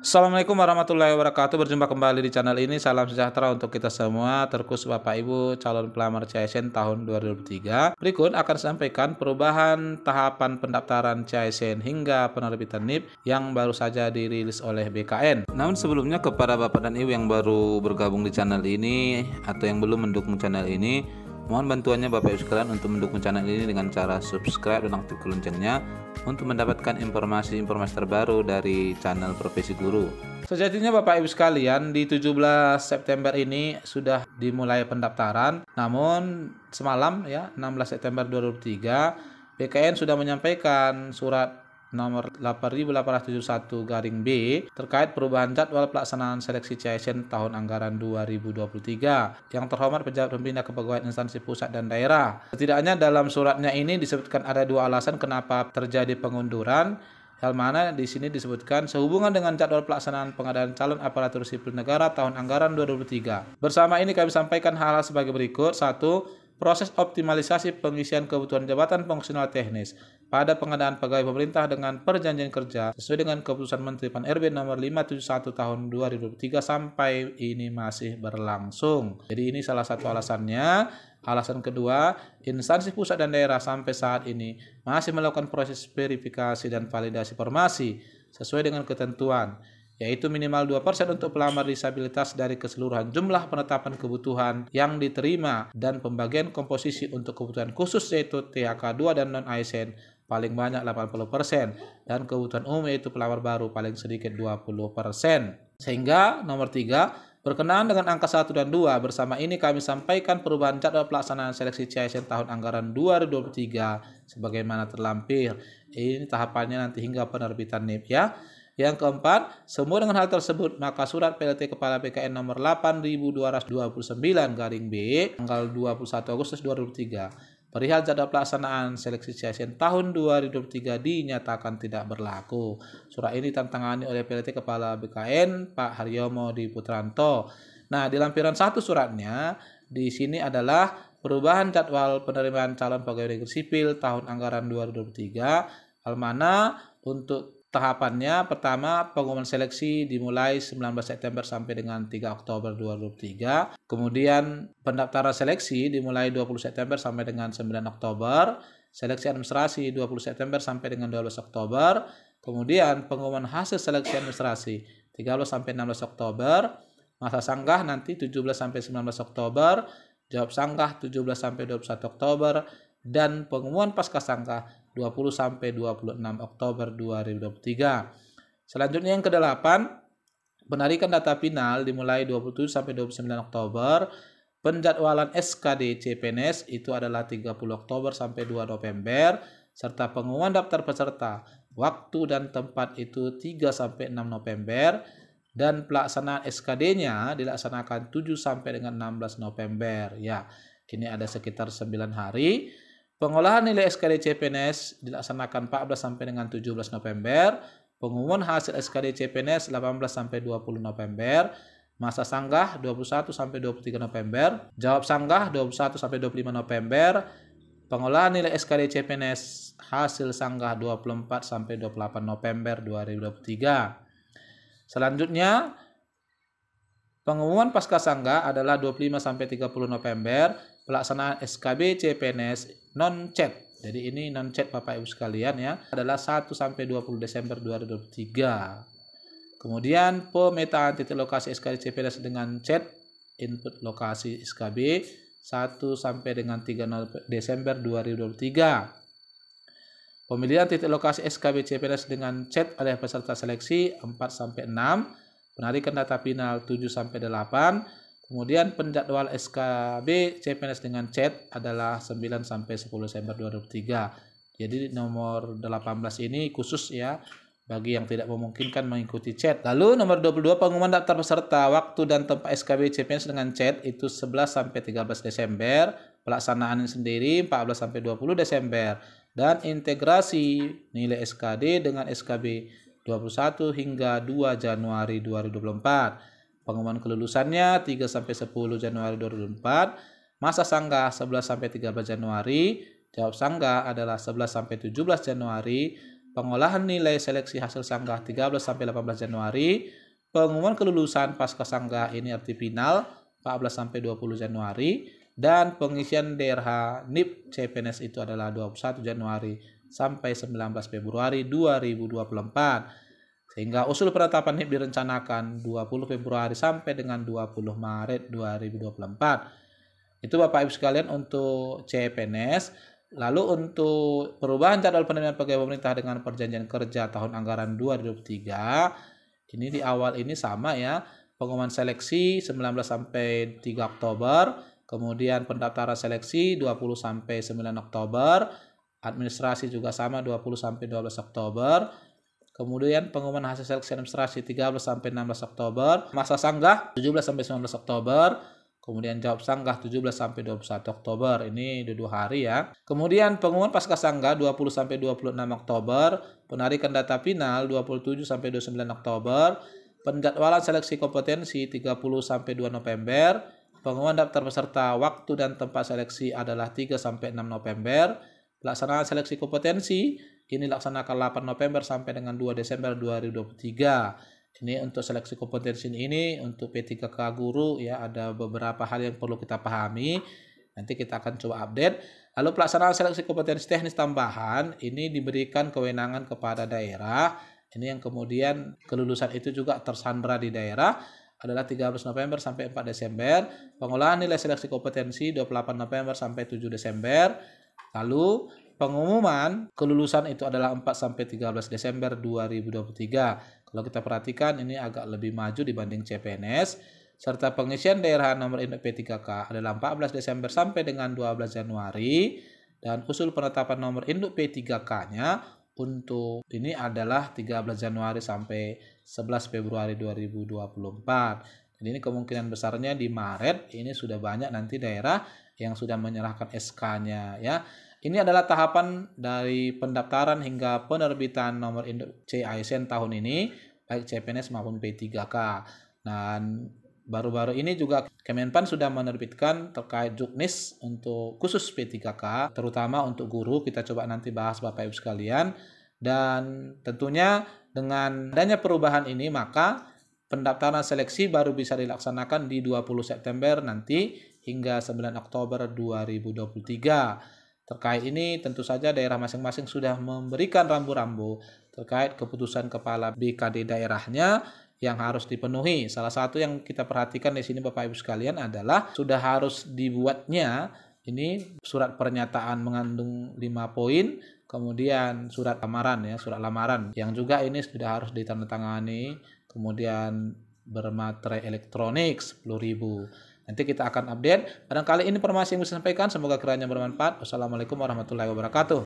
Assalamualaikum warahmatullahi wabarakatuh. Berjumpa kembali di channel ini. Salam sejahtera untuk kita semua, terkhusus Bapak Ibu calon pelamar CASN tahun 2023. Berikut akan sampaikan perubahan tahapan pendaftaran CASN hingga penerbitan NIP yang baru saja dirilis oleh BKN. Namun sebelumnya, kepada Bapak dan Ibu yang baru bergabung di channel ini atau yang belum mendukung channel ini, mohon bantuannya Bapak Ibu sekalian untuk mendukung channel ini dengan cara subscribe dan aktifkan loncengnya untuk mendapatkan informasi-informasi terbaru dari channel Profesi Guru. Sejatinya Bapak Ibu sekalian, di 17 September ini sudah dimulai pendaftaran. Namun semalam ya, 16 September 2023, BKN sudah menyampaikan surat nomor 8871/B terkait perubahan jadwal pelaksanaan seleksi CASN tahun anggaran 2023. Yang terhormat pejabat pembina kepegawaian instansi pusat dan daerah. Setidaknya dalam suratnya ini disebutkan ada dua alasan kenapa terjadi pengunduran. Hal mana di sini disebutkan sehubungan dengan jadwal pelaksanaan pengadaan calon aparatur sipil negara tahun anggaran 2023. Bersama ini kami sampaikan hal-hal sebagai berikut. 1. Proses optimalisasi pengisian kebutuhan jabatan fungsional teknis pada pengadaan pegawai pemerintah dengan perjanjian kerja sesuai dengan keputusan Menteri Pan-RB nomor 571 tahun 2023 sampai ini masih berlangsung. Jadi ini salah satu alasannya. Alasan kedua, instansi pusat dan daerah sampai saat ini masih melakukan proses verifikasi dan validasi formasi sesuai dengan ketentuan, yaitu minimal 2% untuk pelamar disabilitas dari keseluruhan jumlah penetapan kebutuhan yang diterima dan pembagian komposisi untuk kebutuhan khusus yaitu THK2 dan non-ASN paling banyak 80% dan kebutuhan umum yaitu pelamar baru paling sedikit 20%. Sehingga nomor 3, berkenaan dengan angka 1 dan 2, bersama ini kami sampaikan perubahan jadwal pelaksanaan seleksi CASN tahun anggaran 2023 sebagaimana terlampir. Ini tahapannya nanti hingga penerbitan NIP ya. Yang keempat, semua dengan hal tersebut, maka surat PLT Kepala BKN nomor 8229/B tanggal 21 Agustus 2003 perihal jadwal pelaksanaan seleksi CASN tahun 2023 dinyatakan tidak berlaku. Surat ini ditantangani oleh PLT Kepala BKN Pak Haryomo Diputranto. Nah, di lampiran 1 suratnya di sini adalah perubahan jadwal penerimaan calon pegawai negeri sipil tahun anggaran 2023, hal mana untuk tahapannya pertama pengumuman seleksi dimulai 19 September sampai dengan 3 Oktober 2023. Kemudian pendaftaran seleksi dimulai 20 September sampai dengan 9 Oktober. Seleksi administrasi 20 September sampai dengan 12 Oktober. Kemudian pengumuman hasil seleksi administrasi 13 sampai 16 Oktober. Masa sanggah nanti 17 sampai 19 Oktober. Jawab sanggah 17 sampai 21 Oktober. Dan pengumuman pasca sanggah 20 sampai 26 Oktober 2023. Selanjutnya yang ke-8, penarikan data final dimulai 27 sampai 29 Oktober. Penjadwalan SKD CPNS itu adalah 30 Oktober sampai 2 November serta pengumuman daftar peserta waktu dan tempat itu 3 sampai 6 November dan pelaksanaan SKD-nya dilaksanakan 7 sampai dengan 16 November. Ya, ini ada sekitar 9 hari. Pengolahan nilai SKD CPNS dilaksanakan 14 sampai dengan 17 November. Pengumuman hasil SKD CPNS 18 sampai 20 November. Masa sanggah 21 sampai 23 November. Jawab sanggah 21 sampai 25 November. Pengolahan nilai SKD CPNS hasil sanggah 24 sampai 28 November 2023. Selanjutnya, pengumuman pasca sanggah adalah 25 sampai 30 November. Pelaksanaan SKB CPNS non-chat. Jadi ini non-chat Bapak Ibu sekalian ya, adalah 1 sampai 20 Desember 2023. Kemudian pemetaan titik lokasi SKB CPNS dengan chat input lokasi SKB 1 sampai dengan 3 Desember 2023. Pemilihan titik lokasi SKB CPNS dengan chat oleh peserta seleksi 4 sampai 6. Penarikan data final 7 sampai 8. Kemudian penjadwal SKB CPNS dengan chat adalah 9 sampai 10 Desember 2003. Jadi nomor 18 ini khusus ya bagi yang tidak memungkinkan mengikuti chat. Lalu nomor 22 pengumuman daftar peserta waktu dan tempat SKB CPNS dengan chat itu 11 sampai 13 Desember. Pelaksanaan sendiri 14 sampai 20 Desember dan integrasi nilai SKD dengan SKB 21 hingga 2 Januari 2024. Pengumuman kelulusannya 3 sampai 10 Januari 2024, masa sanggah 11 sampai 13 Januari, jawab sanggah adalah 11 sampai 17 Januari, pengolahan nilai seleksi hasil sanggah 13 sampai 18 Januari, pengumuman kelulusan pasca sanggah ini arti final 14 sampai 20 Januari, dan pengisian DRH NIP CPNS itu adalah 21 Januari sampai 19 Februari 2024. Sehingga usul penetapan NIP direncanakan 20 Februari sampai dengan 20 Maret 2024. Itu Bapak Ibu sekalian untuk CPNS. Lalu untuk perubahan jadwal penerimaan pegawai pemerintah dengan perjanjian kerja tahun anggaran 2023, ini di awal ini sama ya, pengumuman seleksi 19 sampai 3 Oktober, kemudian pendaftaran seleksi 20 sampai 9 Oktober, administrasi juga sama 20 sampai 12 Oktober, kemudian pengumuman hasil seleksi administrasi 13 sampai 16 Oktober, masa sanggah 17 sampai 19 Oktober, kemudian jawab sanggah 17 sampai 21 Oktober. Ini 2 hari ya. Kemudian pengumuman pasca sanggah 20 sampai 26 Oktober, penarikan data final 27 sampai 29 Oktober, penjadwalan seleksi kompetensi 30 sampai 2 November, pengumuman daftar peserta waktu dan tempat seleksi adalah 3 sampai 6 November, pelaksanaan seleksi kompetensi ini dilaksanakan 8 November sampai dengan 2 Desember 2023. Ini untuk seleksi kompetensi ini untuk P3K guru ya, ada beberapa hal yang perlu kita pahami. Nanti kita akan coba update. Lalu pelaksanaan seleksi kompetensi teknis tambahan ini diberikan kewenangan kepada daerah. Ini yang kemudian kelulusan itu juga tersandra di daerah adalah 13 November sampai 4 Desember. Pengolahan nilai seleksi kompetensi 28 November sampai 7 Desember. Lalu pengumuman kelulusan itu adalah 4 sampai 13 Desember 2023. Kalau kita perhatikan ini agak lebih maju dibanding CPNS, serta pengisian daerah nomor induk P3K adalah 14 Desember sampai dengan 12 Januari, dan usul penetapan nomor induk P3K-nya untuk ini adalah 13 Januari sampai 11 Februari 2024. Jadi ini kemungkinan besarnya di Maret ini sudah banyak nanti daerah yang sudah menyerahkan SK-nya ya. Ini adalah tahapan dari pendaftaran hingga penerbitan nomor induk CASN tahun ini, baik CPNS maupun P3K. Dan baru-baru ini juga Kemenpan sudah menerbitkan terkait juknis untuk khusus P3K, terutama untuk guru. Kita coba nanti bahas Bapak Ibu sekalian. Dan tentunya dengan adanya perubahan ini, maka pendaftaran seleksi baru bisa dilaksanakan di 20 September nanti hingga 9 Oktober 2023. Terkait ini tentu saja daerah masing-masing sudah memberikan rambu-rambu terkait keputusan kepala BKD daerahnya yang harus dipenuhi. Salah satu yang kita perhatikan di sini Bapak Ibu sekalian adalah sudah harus dibuatnya ini surat pernyataan mengandung 5 poin, kemudian surat lamaran ya, surat lamaran yang juga ini sudah harus ditandatangani, kemudian bermaterai elektronik 10.000. Nanti kita akan update. Barangkali ini informasi yang bisa saya sampaikan. Semoga kiranya bermanfaat. Wassalamualaikum warahmatullahi wabarakatuh.